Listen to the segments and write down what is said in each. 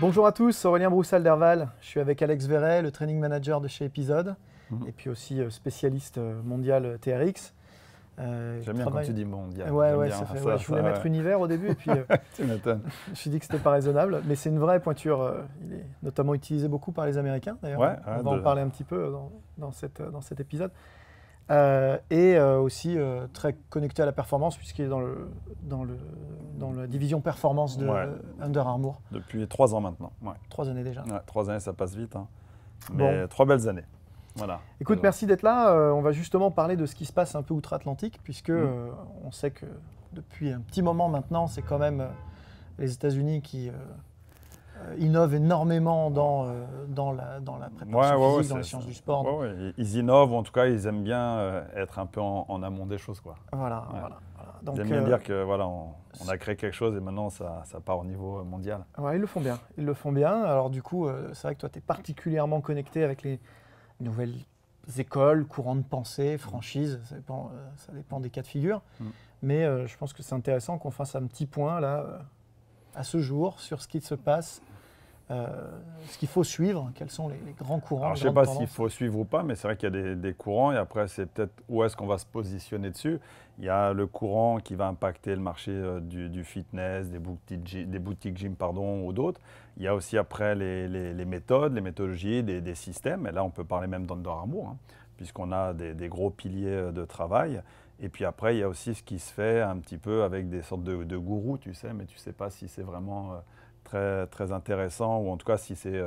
Bonjour à tous, Aurélien Broussal-Derval. Je suis avec Alex Verret, le training manager de chez Episode, et puis aussi spécialiste mondial TRX. J'aime bien quand tu dis mondial. Ouais, ça fait, je voulais mettre univers au début, et puis tu m'étonnes. je me suis dit que c'était pas raisonnable, mais c'est une vraie pointure. Il est notamment utilisé beaucoup par les Américains, d'ailleurs. Ouais, on va en parler un petit peu dans cet épisode. Aussi très connecté à la performance, puisqu'il est dans la division performance de Under Armour. Depuis 3 ans maintenant. Ouais. 3 années déjà. Ouais, 3 années, ça passe vite. Hein. Mais bon. 3 belles années. Voilà. Écoute, merci d'être là. On va justement parler de ce qui se passe un peu outre-Atlantique, puisque on sait que depuis un petit moment maintenant, c'est quand même les États-Unis qui innovent énormément dans la préparation physique, dans les sciences du sport. Ils innovent, en tout cas, ils aiment bien être un peu en amont des choses, quoi. Voilà. Donc, ils aiment bien dire que voilà, on a créé quelque chose et maintenant ça part au niveau mondial. Ouais, ils le font bien. Alors du coup, c'est vrai que toi, tu es particulièrement connecté avec les nouvelles écoles, courants de pensée, franchises, ça dépend des cas de figure. Mais je pense que c'est intéressant qu'on fasse un petit point là, à ce jour, sur ce qui se passe, ce qu'il faut suivre, quels sont les grands courants. Alors, je ne sais pas s'il faut suivre ou pas, mais c'est vrai qu'il y a des courants et après c'est peut-être où est-ce qu'on va se positionner dessus. Il y a le courant qui va impacter le marché du fitness, des boutiques gym ou d'autres. Il y a aussi après les méthodes, les méthodologies, des systèmes. Et là, on peut parler même d'Under Armour, hein, puisqu'on a des gros piliers de travail. Et puis après, il y a aussi ce qui se fait un petit peu avec des sortes de gourous, tu sais, mais tu ne sais pas si c'est vraiment très, très intéressant ou en tout cas si c'est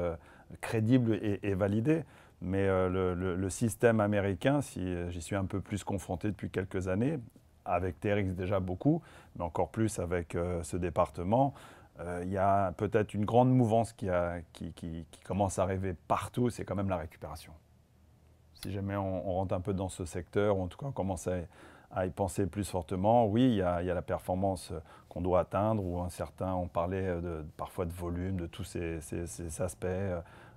crédible et validé. Mais le système américain, j'y suis un peu plus confronté depuis quelques années, avec TRX déjà beaucoup, mais encore plus avec ce département, il y a peut-être une grande mouvance qui commence à arriver partout, c'est quand même la récupération. Si jamais on rentre un peu dans ce secteur, ou en tout cas on commence à y penser plus fortement, oui, il y a la performance qu'on doit atteindre, ou on parlait parfois de volume, de tous ces aspects,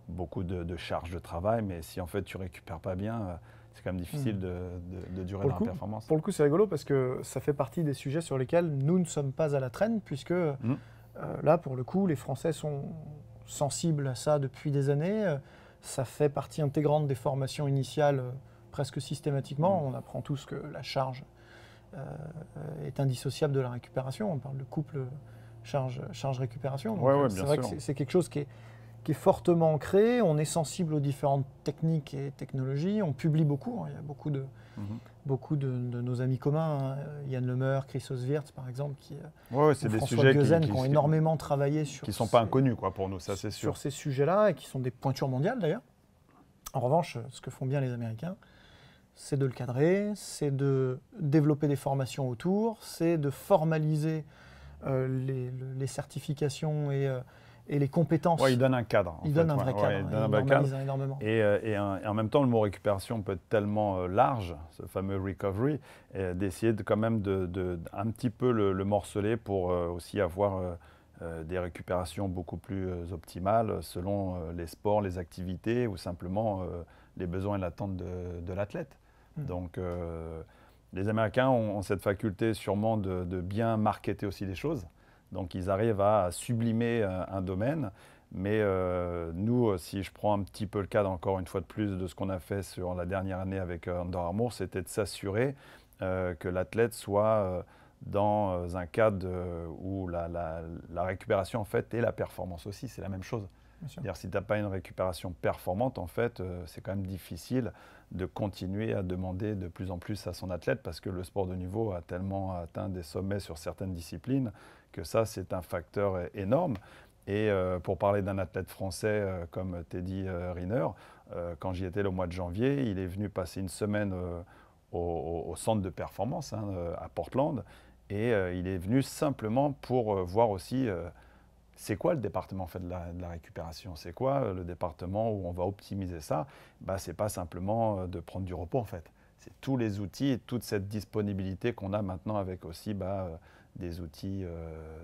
beaucoup de charges de travail, mais si en fait tu ne récupères pas bien, c'est quand même difficile de durer dans la performance. Pour le coup, c'est rigolo parce que ça fait partie des sujets sur lesquels nous ne sommes pas à la traîne, puisque là, pour le coup, les Français sont sensibles à ça depuis des années. Ça fait partie intégrante des formations initiales presque systématiquement. On apprend tous que la charge est indissociable de la récupération. On parle de couple charge-récupération. C'est vrai que c'est quelque chose qui est fortement ancré. On est sensible aux différentes techniques et technologies. On publie beaucoup. Il y a beaucoup de nos amis communs, Yann Lemeur, Chris Oswirth par exemple, c'est des François sujets Gueuzen, qui ont énormément travaillé sur qui ne sont pas inconnus pour nous, ça c'est sûr. Sur ces sujets-là, et qui sont des pointures mondiales d'ailleurs. En revanche, ce que font bien les Américains, c'est de le cadrer, c'est de développer des formations autour, c'est de formaliser les certifications et les compétences. Oui, il donne un cadre. Il donne un vrai cadre. Il normalise énormément. Et en même temps, le mot récupération peut être tellement large, ce fameux recovery, d'essayer quand même un petit peu le morceler pour aussi avoir des récupérations beaucoup plus optimales selon les sports, les activités ou simplement les besoins et l'attente de l'athlète. Donc, les Américains ont cette faculté sûrement de bien marketer aussi des choses. Donc, ils arrivent à sublimer un domaine. Mais nous, si je prends un petit peu le cadre, encore une fois de plus, de ce qu'on a fait sur la dernière année avec Under Armour, c'était de s'assurer que l'athlète soit dans un cadre où la récupération, en fait, et la performance aussi, c'est la même chose. C'est-à-dire, si tu n'as pas une récupération performante, en fait, c'est quand même difficile de continuer à demander de plus en plus à son athlète parce que le sport de niveau a tellement atteint des sommets sur certaines disciplines que ça, c'est un facteur énorme. Et pour parler d'un athlète français comme Teddy Riner, quand j'y étais le mois de janvier, il est venu passer une semaine au centre de performance à Portland et il est venu simplement pour voir aussi c'est quoi le département fait de la récupération, c'est quoi le département où on va optimiser ça. Ce n'est pas simplement de prendre du repos en fait, c'est tous les outils et toute cette disponibilité qu'on a maintenant avec aussi des outils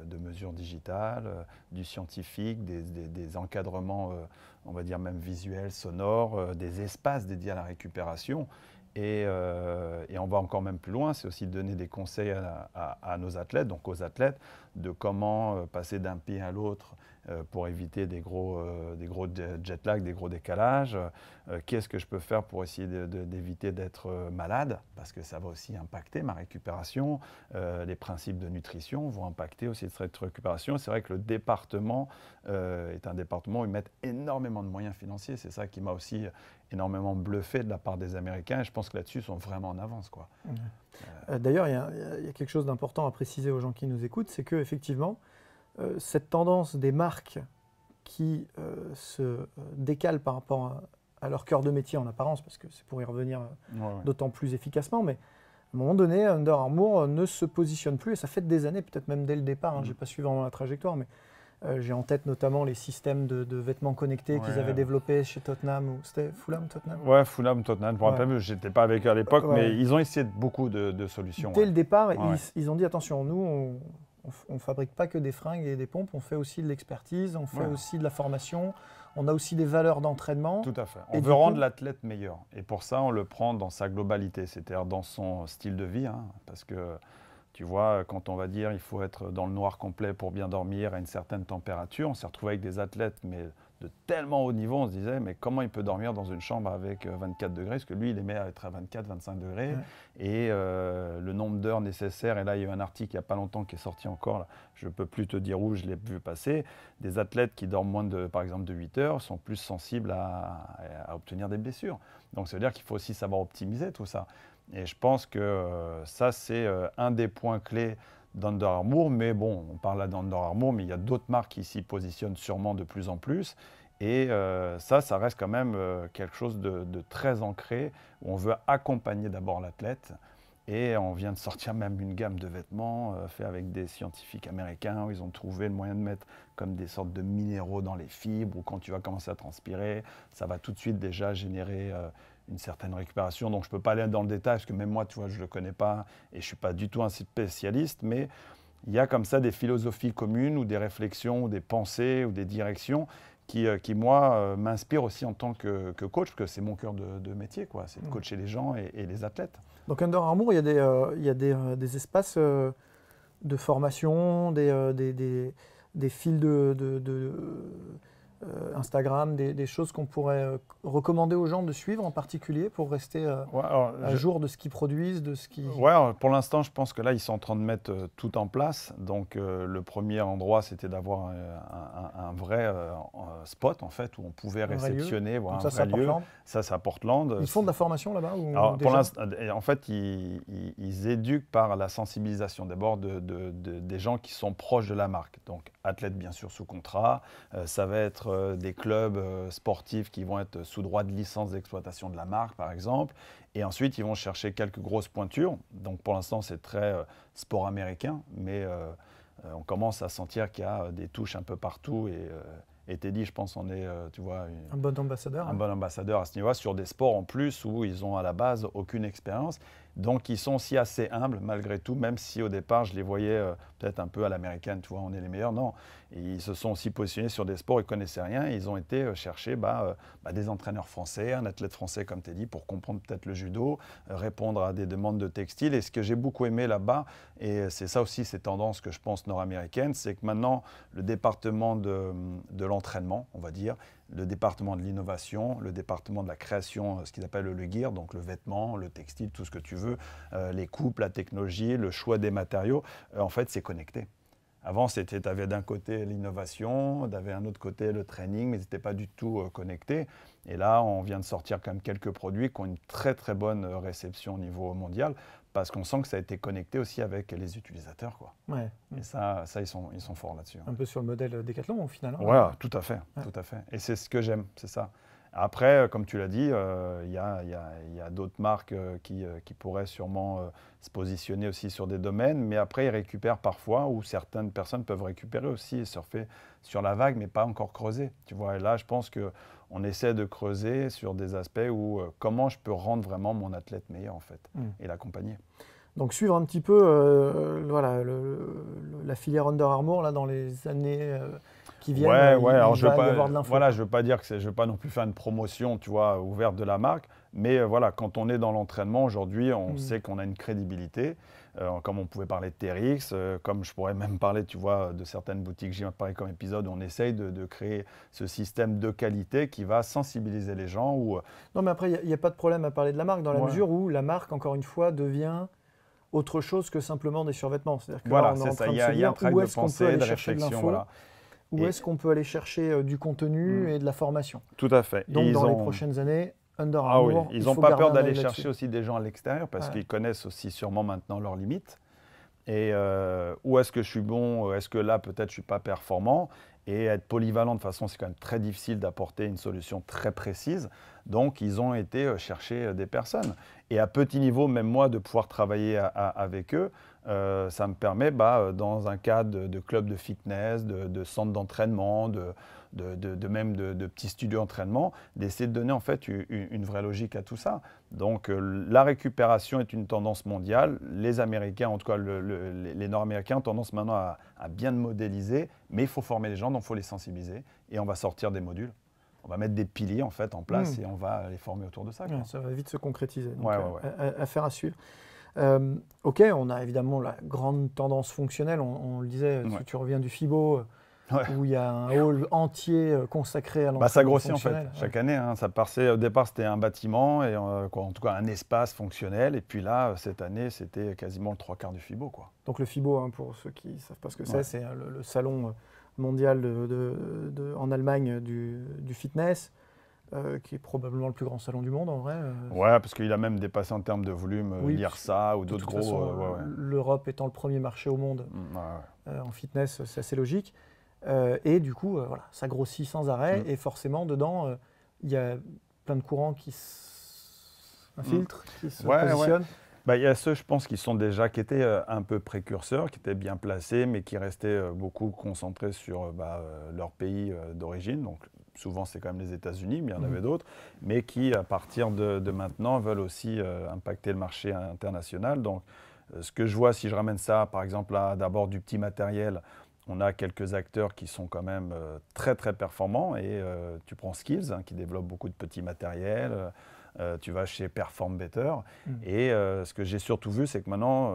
de mesure digitale, du scientifique, des encadrements on va dire même visuels, sonores, des espaces dédiés à la récupération. Et on va encore même plus loin, c'est aussi de donner des conseils à nos athlètes, donc aux athlètes, de comment passer d'un pied à l'autre pour éviter des gros jet lag, des gros décalages. Qu'est-ce que je peux faire pour essayer d'éviter d'être malade, parce que ça va aussi impacter ma récupération. Les principes de nutrition vont impacter aussi cette récupération. C'est vrai que le département est un département où ils mettent énormément de moyens financiers. C'est ça qui m'a aussi énormément bluffé de la part des Américains. Et je pense que là-dessus, ils sont vraiment en avance, quoi. D'ailleurs, il y a quelque chose d'important à préciser aux gens qui nous écoutent, c'est qu'effectivement, cette tendance des marques qui se décalent par rapport à leur cœur de métier en apparence, parce que c'est pour y revenir d'autant plus efficacement, mais à un moment donné, Under Armour ne se positionne plus, et ça fait des années, peut-être même dès le départ, je n'ai pas suivi vraiment la trajectoire, mais j'ai en tête notamment les systèmes de vêtements connectés qu'ils avaient développés chez Tottenham, ou c'était Fulham, Tottenham ? Ouais, Fulham, Tottenham, je me rappelle, je n'étais pas avec eux à l'époque, mais ils ont essayé beaucoup de solutions. Dès le départ, ils ont dit attention, nous, on ne fabrique pas que des fringues et des pompes, on fait aussi de l'expertise, on fait aussi de la formation, on a aussi des valeurs d'entraînement. Tout à fait. On veut rendre l'athlète meilleur. Et pour ça, on le prend dans sa globalité, c'est-à-dire dans son style de vie, parce que tu vois, quand on va dire il faut être dans le noir complet pour bien dormir à une certaine température, on s'est retrouvé avec des athlètes mais de tellement haut niveau, on se disait mais comment il peut dormir dans une chambre avec 24 degrés, parce que lui il aimait être à 24, 25 degrés, et le nombre d'heures nécessaires, et là il y a eu un article il n'y a pas longtemps qui est sorti encore, là, je ne peux plus te dire où, je l'ai vu passer, des athlètes qui dorment moins de, par exemple de 8 heures sont plus sensibles à obtenir des blessures. Donc ça veut dire qu'il faut aussi savoir optimiser tout ça. Et je pense que ça, c'est un des points clés d'Under Armour. Mais bon, on parle là d'Under Armour, mais il y a d'autres marques qui s'y positionnent sûrement de plus en plus. Et ça reste quand même quelque chose de très ancré, où on veut accompagner d'abord l'athlète. Et on vient de sortir même une gamme de vêtements faits avec des scientifiques américains, où ils ont trouvé le moyen de mettre comme des sortes de minéraux dans les fibres, où quand tu vas commencer à transpirer, ça va tout de suite déjà générer une certaine récupération. Donc je ne peux pas aller dans le détail, parce que même moi, tu vois, je ne le connais pas, et je ne suis pas du tout un spécialiste, mais il y a comme ça des philosophies communes, ou des réflexions, ou des pensées, ou des directions qui moi, m'inspirent aussi en tant que coach, parce que c'est mon cœur de métier, quoi. C'est de coacher les gens et les athlètes. Donc Under Armour, il y a des espaces de formation, des fils Instagram, des choses qu'on pourrait recommander aux gens de suivre en particulier pour rester à jour de ce qu'ils produisent, de ce qui... Pour l'instant, je pense que là, ils sont en train de mettre tout en place. Donc, le premier endroit, c'était d'avoir un vrai spot, en fait, où on pouvait réceptionner, voir un vrai lieu. Ça, c'est à Portland. Ils font de la formation là-bas en fait, ils éduquent par la sensibilisation. D'abord, des gens qui sont proches de la marque. Donc, athlètes, bien sûr, sous contrat. Ça va être des clubs sportifs qui vont être sous droit de licence d'exploitation de la marque, par exemple. Et ensuite, ils vont chercher quelques grosses pointures. Donc, pour l'instant, c'est très sport américain, mais on commence à sentir qu'il y a des touches un peu partout. Et Teddy, je pense, on est, tu vois, un bon ambassadeur. Un bon ambassadeur à ce niveau-là, sur des sports en plus où ils ont à la base aucune expérience. Donc, ils sont aussi assez humbles malgré tout, même si au départ, je les voyais peut-être un peu à l'américaine, tu vois, on est les meilleurs. Non, et ils se sont aussi positionnés sur des sports, ils ne connaissaient rien. Et ils ont été chercher des entraîneurs français, un athlète français comme Teddy, pour comprendre peut-être le judo, répondre à des demandes de textile. Et ce que j'ai beaucoup aimé là-bas, et c'est ça aussi ces tendances que je pense nord-américaines, c'est que maintenant, le département de l'entraînement, on va dire, le département de l'innovation, le département de la création, ce qu'ils appellent le gear, donc le vêtement, le textile, tout ce que tu veux, les coupes, la technologie, le choix des matériaux, en fait, c'est connecté. Avant, tu avais d'un côté l'innovation, tu avais un autre côté le training, mais ils n'étaient pas du tout connectés. Et là, on vient de sortir quand même quelques produits qui ont une très très bonne réception au niveau mondial, parce qu'on sent que ça a été connecté aussi avec les utilisateurs, quoi. Ouais. Et ça ils sont forts là-dessus. Un peu sur le modèle Decathlon au final. Ouais, tout à fait, tout à fait. Et c'est ce que j'aime, c'est ça. Après, comme tu l'as dit, il y a d'autres marques qui pourraient sûrement se positionner aussi sur des domaines, mais après, ils récupèrent parfois, ou certaines personnes peuvent récupérer aussi et surfer sur la vague, mais pas encore creuser. Tu vois, et là, je pense qu'on essaie de creuser sur des aspects où comment je peux rendre vraiment mon athlète meilleur, en fait, et l'accompagner. Donc, suivre un petit peu la filière Under Armour là, dans les années qui viennent, alors il va y avoir de l'info. Voilà, je veux pas dire que je veux pas non plus faire une promotion, tu vois, ouverte de la marque, mais voilà, quand on est dans l'entraînement aujourd'hui, on sait qu'on a une crédibilité, comme on pouvait parler de TRX, comme je pourrais même parler, tu vois, de certaines boutiques, j'ai parlé comme épisode, où on essaye de créer ce système de qualité qui va sensibiliser les gens. Non, mais après, il n'y a pas de problème à parler de la marque, dans la mesure où la marque, encore une fois, devient autre chose que simplement des survêtements. C'est-à-dire que voilà, là, on est en train ça, de se dire où est-ce qu'on peut aller de chercher de réflexion, l'info, voilà. où est-ce qu'on peut aller chercher du contenu et de la formation. Tout à fait. Donc, dans les prochaines années, Under Armour, ils n'ont pas peur d'aller chercher aussi des gens à l'extérieur parce qu'ils connaissent aussi sûrement maintenant leurs limites. Et où est-ce que je suis bon, est-ce que là peut-être je ne suis pas performant, et être polyvalent de toute façon c'est quand même très difficile d'apporter une solution très précise, donc ils ont été chercher des personnes. Et à petit niveau, même moi, de pouvoir travailler avec eux, ça me permet dans un cadre de club de fitness, de centre d'entraînement, même de petits studios d'entraînement, d'essayer de donner en fait une vraie logique à tout ça. Donc la récupération est une tendance mondiale. Les Américains, en tout cas les Nord-Américains, ont tendance maintenant à bien modéliser, mais il faut former les gens, donc il faut les sensibiliser. Et on va sortir des modules. On va mettre des piliers en fait en place et on va les former autour de ça. Ça va vite se concrétiser. Donc, affaire à suivre. Ok, on a évidemment la grande tendance fonctionnelle. On le disait, si tu reviens du FIBO, où il y a un hall entier consacré à l'entraînement ça grossit en fait, fonctionnel. chaque année. Ça passait, au départ, c'était un bâtiment, et, en tout cas un espace fonctionnel. Et puis là, cette année, c'était quasiment le 3/4 du FIBO. Donc le FIBO, pour ceux qui ne savent pas ce que c'est le salon mondial en Allemagne du fitness. Qui est probablement le plus grand salon du monde en vrai. Ouais, parce qu'il a même dépassé en termes de volume l'IRSA ou d'autres gros. L'Europe étant le premier marché au monde en fitness, c'est assez logique. Et du coup, ça grossit sans arrêt. Et forcément, dedans, il y a plein de courants qui s'infiltrent, qui se positionnent. Il y a ceux, je pense, qui étaient un peu précurseurs, qui étaient bien placés, mais qui restaient beaucoup concentrés sur leur pays d'origine. Donc, souvent, c'est quand même les États-Unis, mais il y en avait d'autres, mais qui, à partir de maintenant, veulent aussi impacter le marché international. Donc, ce que je vois, si je ramène ça, par exemple, à d'abord du petit matériel, on a quelques acteurs qui sont quand même très, très performants. Et tu prends Skills, qui développe beaucoup de petits matériels. Tu vas chez Perform Better. Et ce que j'ai surtout vu, c'est que maintenant,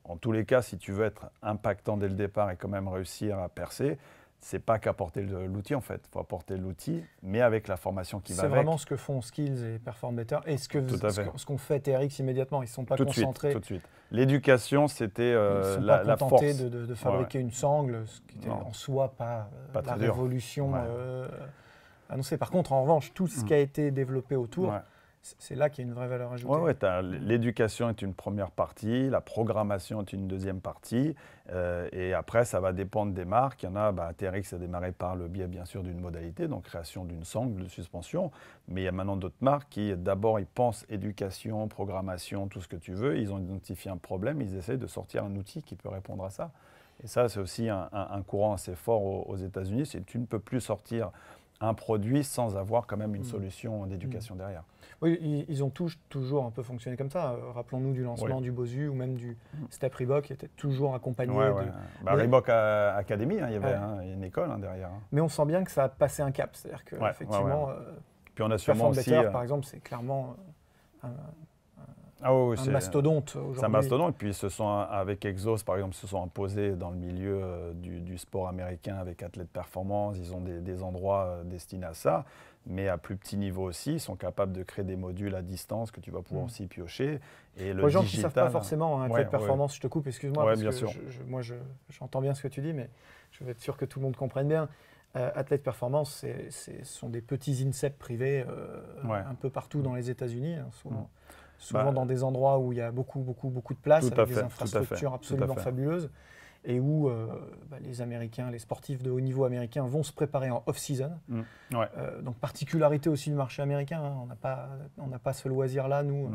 en tous les cas, si tu veux être impactant dès le départ et quand même réussir à percer, c'est pas qu'apporter l'outil en fait. Il faut apporter l'outil, mais avec la formation qui va avec. C'est vraiment ce que font Skills et Perform Better. Et ce qu'on fait TRX immédiatement. Ils ne sont pas concentrés. Tout de suite. L'éducation, c'était la force. Ils ne sont pas contentés de fabriquer une sangle, ce qui était en soi pas la révolution annoncée. Par contre, en revanche, tout ce qui a été développé autour, c'est là qu'il y a une vraie valeur ajoutée. L'éducation est une première partie, la programmation est une deuxième partie, et après, ça va dépendre des marques. Il y en a, TRX a démarré par le biais, bien sûr, d'une modalité, donc création d'une sangle de suspension, mais il y a maintenant d'autres marques qui, d'abord, ils pensent éducation, programmation, tout ce que tu veux, ils ont identifié un problème, ils essaient de sortir un outil qui peut répondre à ça. Et ça, c'est aussi un courant assez fort aux États-Unis, c'est que tu ne peux plus sortir un produit sans avoir quand même une solution d'éducation derrière. Oui, ils ont toujours un peu fonctionné comme ça. Rappelons-nous du lancement du Bosu ou même du Step Reebok qui était toujours accompagné Reebok Academy, il y avait une école derrière. Mais on sent bien que ça a passé un cap. C'est-à-dire qu'effectivement, Puis on a sûrement aussi, Better, par exemple, c'est clairement un mastodonte aujourd'hui. C'est un mastodonte. Et puis avec Exos, par exemple, se sont imposés dans le milieu du sport américain avec Athlète Performance. Ils ont des endroits destinés à ça. Mais à plus petit niveau aussi, ils sont capables de créer des modules à distance que tu vas pouvoir aussi piocher. Et pour les gens qui ne savent pas forcément, Athlète Performance, je te coupe, excuse-moi, parce bien que sûr. moi j'entends bien ce que tu dis, mais je veux être sûr que tout le monde comprenne bien. Athlète Performance, ce sont des petits INSEP privés un peu partout dans les États-Unis, souvent dans des endroits où il y a beaucoup de place, avec des infrastructures absolument fabuleuses, et où les Américains, les sportifs de haut niveau américains vont se préparer en off-season. Donc particularité aussi du marché américain, on n'a pas ce loisir-là, nous.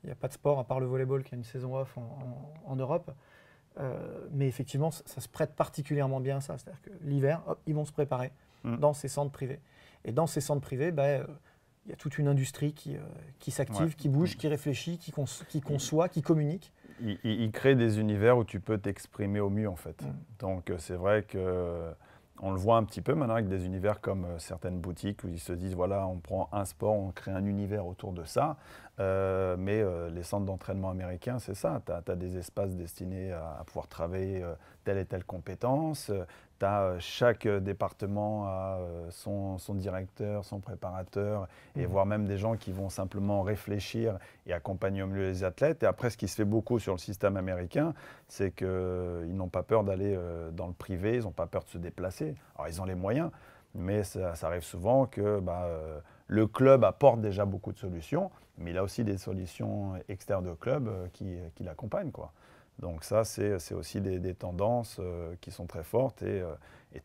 Il n'y a pas de sport à part le volleyball qui a une saison off en Europe. Mais effectivement, ça se prête particulièrement bien à ça. C'est-à-dire que l'hiver, ils vont se préparer dans ces centres privés. Et dans ces centres privés, il y a toute une industrie qui s'active, qui bouge, qui réfléchit, qui conçoit, qui communique. Il crée des univers où tu peux t'exprimer au mieux, en fait. Donc, c'est vrai que On le voit un petit peu maintenant avec des univers comme certaines boutiques où ils se disent, voilà, on prend un sport, on crée un univers autour de ça. Mais les centres d'entraînement américains, c'est ça. Tu as des espaces destinés à pouvoir travailler telle et telle compétence. Chaque département a son directeur, son préparateur, et voire même des gens qui vont simplement réfléchir et accompagner au mieux les athlètes. Et après, ce qui se fait beaucoup sur le système américain, c'est qu'ils n'ont pas peur d'aller dans le privé, ils n'ont pas peur de se déplacer. Alors, ils ont les moyens, mais ça arrive souvent que le club apporte déjà beaucoup de solutions, mais il a aussi des solutions externes au club qui l'accompagnent, quoi. Donc ça, c'est aussi des tendances qui sont très fortes et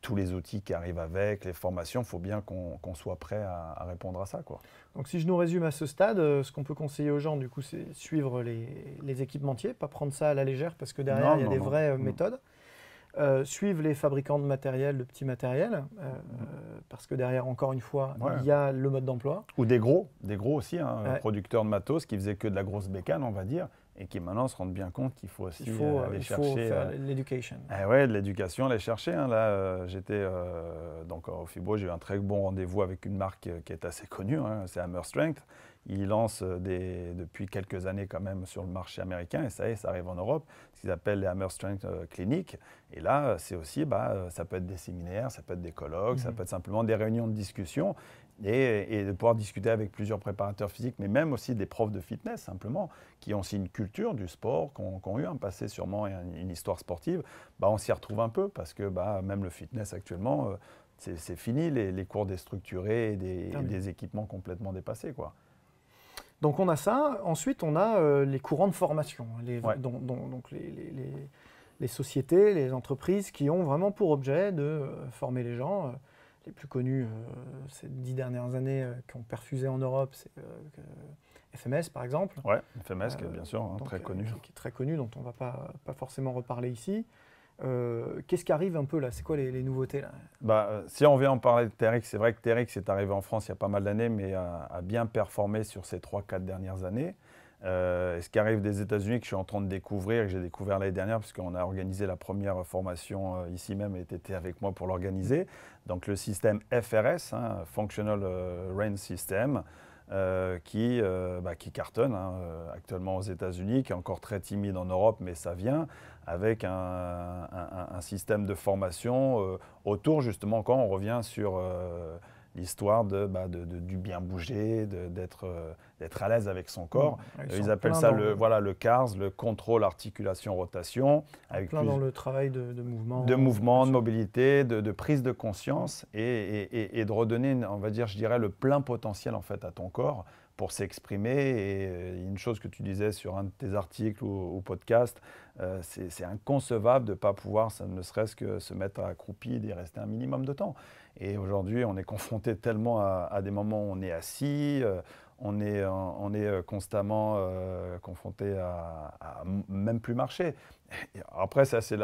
tous les outils qui arrivent avec, les formations, il faut bien qu'on soit prêt à répondre à ça, quoi. Donc si je nous résume à ce stade, ce qu'on peut conseiller aux gens, du coup, c'est suivre les équipementiers, pas prendre ça à la légère parce que derrière, il y a des vraies méthodes. Suivre les fabricants de matériel, de petits matériels, parce que derrière, encore une fois, il y a le mode d'emploi. Ou des gros aussi, producteurs de matos qui faisaient que de la grosse bécane, on va dire, et qui maintenant se rendent bien compte qu'il faut aussi aller chercher. Il faut faire l'éducation. Oui, de l'éducation, aller chercher. Là, j'étais donc au FIBO, j'ai eu un très bon rendez-vous avec une marque qui est assez connue, c'est Hammer Strength. Ils lancent depuis quelques années quand même sur le marché américain, et ça arrive en Europe, ce qu'ils appellent les Hammer Strength Clinics. Et là, c'est aussi, ça peut être des séminaires, ça peut être des colloques, ça peut être simplement des réunions de discussion, et de pouvoir discuter avec plusieurs préparateurs physiques, mais même aussi des profs de fitness, simplement, qui ont aussi une culture du sport, qui ont eu un passé sûrement et une histoire sportive. On s'y retrouve un peu, parce que même le fitness actuellement, c'est fini, les cours déstructurés et des équipements complètement dépassés, quoi. Donc on a ça. Ensuite, on a les courants de formation, donc les sociétés, les entreprises qui ont vraiment pour objet de former les gens. Les plus connus ces 10 dernières années qui ont perfusé en Europe, c'est FMS par exemple. Oui, FMS qui est bien sûr très connu. Qui est très connu, dont on ne va pas forcément reparler ici. Qu'est-ce qui arrive un peu là? C'est quoi les nouveautés là? Si on vient en parler de TRX, c'est vrai que TRX est arrivé en France il y a pas mal d'années, mais a bien performé sur ces 3-4 dernières années. Ce qui arrive des États-Unis, que je suis en train de découvrir, que j'ai découvert l'année dernière, puisqu'on a organisé la première formation ici même, et tu étais avec moi pour l'organiser. Donc le système FRS, Functional Range System, qui cartonne actuellement aux États-Unis, qui est encore très timide en Europe, mais ça vient avec un système de formation autour, justement, quand on revient sur l'histoire du bien bouger, d'être à l'aise avec son corps. Ils appellent ça le CARS, le contrôle, articulation, rotation. Avec dans le travail de mouvement. De mouvement, de mobilité, de prise de conscience et de redonner, on va dire, je dirais, le plein potentiel en fait à ton corps pour s'exprimer. Et une chose que tu disais sur un de tes articles ou podcasts, c'est inconcevable de ne pas pouvoir, ne serait-ce que se mettre accroupi et d'y rester un minimum de temps. Et aujourd'hui, on est confronté tellement à des moments où on est assis, on est constamment confronté à même plus marcher. Après, ça, c'est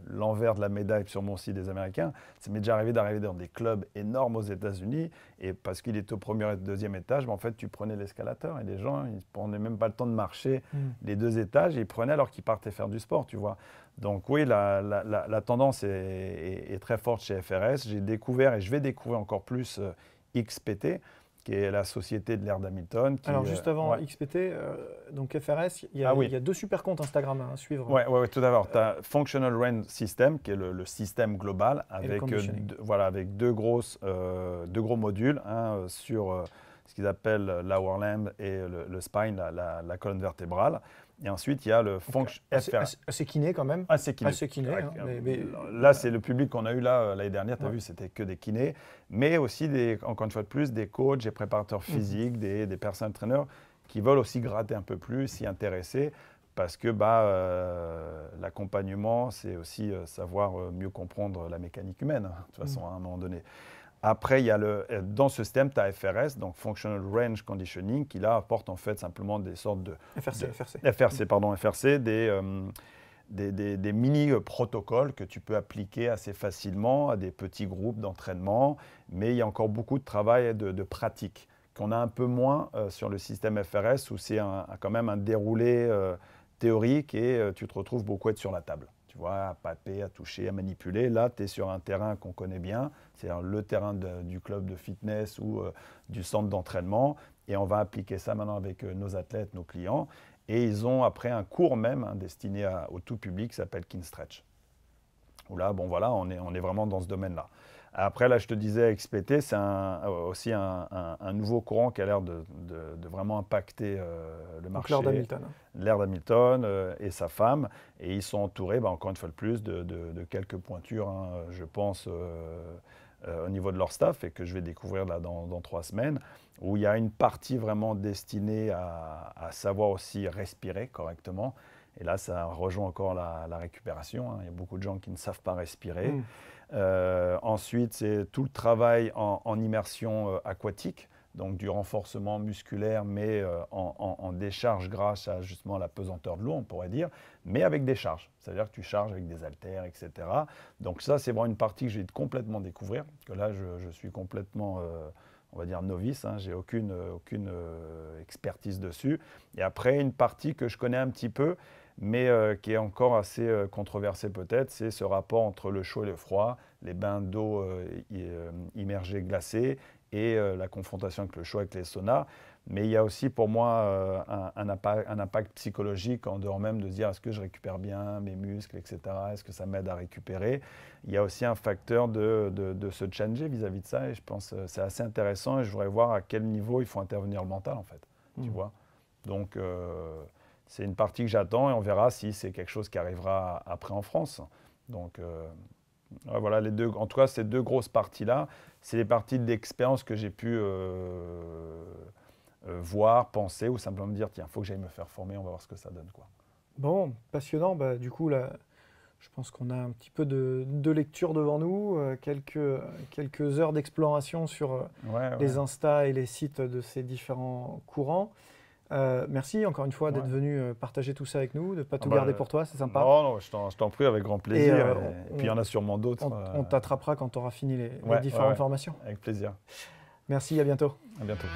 l'envers de la médaille, sûrement aussi des Américains. Ça m'est déjà arrivé d'arriver dans des clubs énormes aux États-Unis, et parce qu'il est au premier et deuxième étage, en fait, tu prenais l'escalateur, et les gens, ils ne prenaient même pas le temps de marcher les 2 étages, et ils prenaient alors qu'ils partaient faire du sport, tu vois. Donc oui, la tendance est très forte chez FRS. J'ai découvert, et je vais découvrir encore plus XPT, qui est la société de l'ère d'Hamilton. Alors juste avant XPT, donc FRS, il y a 2 super comptes Instagram à suivre. Oui, tout d'abord, tu as Functional Range System, qui est le système global, avec deux gros modules, sur ce qu'ils appellent l'hour lamb et le spine, la colonne vertébrale. Et ensuite, il y a le FRS. Assez kiné quand même. Assez kiné. Là, c'est le public qu'on a eu l'année dernière, tu as vu, c'était que des kinés. Mais aussi, encore une fois de plus, des coachs, des préparateurs physiques, des personnes traîneurs qui veulent aussi gratter un peu plus, s'y intéresser. Parce que l'accompagnement, c'est aussi savoir mieux comprendre la mécanique humaine, de toute façon, à un moment donné. Après, il y a dans ce système, tu as FRS, donc Functional Range Conditioning, qui là apporte en fait simplement des sortes de… FRC, des mini-protocoles que tu peux appliquer assez facilement à des petits groupes d'entraînement, mais il y a encore beaucoup de travail de pratique qu'on a un peu moins sur le système FRS, où c'est quand même un déroulé théorique et tu te retrouves beaucoup à être sur la table. tu vois, à palper, à toucher, à manipuler. Là, tu es sur un terrain qu'on connaît bien, c'est-à-dire le terrain du club de fitness ou du centre d'entraînement. Et on va appliquer ça maintenant avec nos athlètes, nos clients. Et ils ont après un cours même destiné au tout public qui s'appelle Kinstretch. Où là, bon voilà, on est vraiment dans ce domaine-là. Après, là, je te disais, XPT, c'est aussi un nouveau courant qui a l'air de vraiment impacter le marché. L'air d'Hamilton. L'air d'Hamilton et sa femme. Et ils sont entourés, encore une fois de plus, de quelques pointures, je pense, au niveau de leur staff, et que je vais découvrir là, dans 3 semaines, où il y a une partie vraiment destinée à savoir aussi respirer correctement. Et là, ça rejoint encore la récupération. Il y a beaucoup de gens qui ne savent pas respirer. Ensuite, c'est tout le travail en immersion aquatique, donc du renforcement musculaire, mais en décharge grâce à justement la pesanteur de l'eau, on pourrait dire, mais avec des charges. C'est-à-dire que tu charges avec des haltères, etc. Donc ça, c'est vraiment une partie que je vais complètement découvrir, parce que là, je suis complètement... on va dire novice, j'ai aucune expertise dessus. Et après, une partie que je connais un petit peu, mais qui est encore assez controversée peut-être, c'est ce rapport entre le chaud et le froid, les bains d'eau immergés glacés et la confrontation avec le chaud, avec les saunas. Mais il y a aussi pour moi un impact psychologique en dehors même de se dire est-ce que je récupère bien mes muscles, etc. Est-ce que ça m'aide à récupérer? Il y a aussi un facteur de se changer vis-à-vis de ça, et je pense que c'est assez intéressant, et je voudrais voir à quel niveau il faut intervenir le mental en fait, tu vois. Donc c'est une partie que j'attends, et on verra si c'est quelque chose qui arrivera après en France. Donc voilà, en tout cas ces 2 grosses parties-là, c'est les parties d'expérience que j'ai pu voir, penser, ou simplement me dire tiens, il faut que j'aille me faire former, on va voir ce que ça donne, quoi. Bon, passionnant. Du coup, là, je pense qu'on a un petit peu de lecture devant nous, quelques heures d'exploration sur les Insta et les sites de ces différents courants. Merci encore une fois d'être venu partager tout ça avec nous, de ne pas tout garder pour toi, c'est sympa. Non, je t'en prie, avec grand plaisir. Et puis il y en a sûrement d'autres. On t'attrapera quand tu auras fini les différentes formations. Avec plaisir. Merci, à bientôt. À bientôt.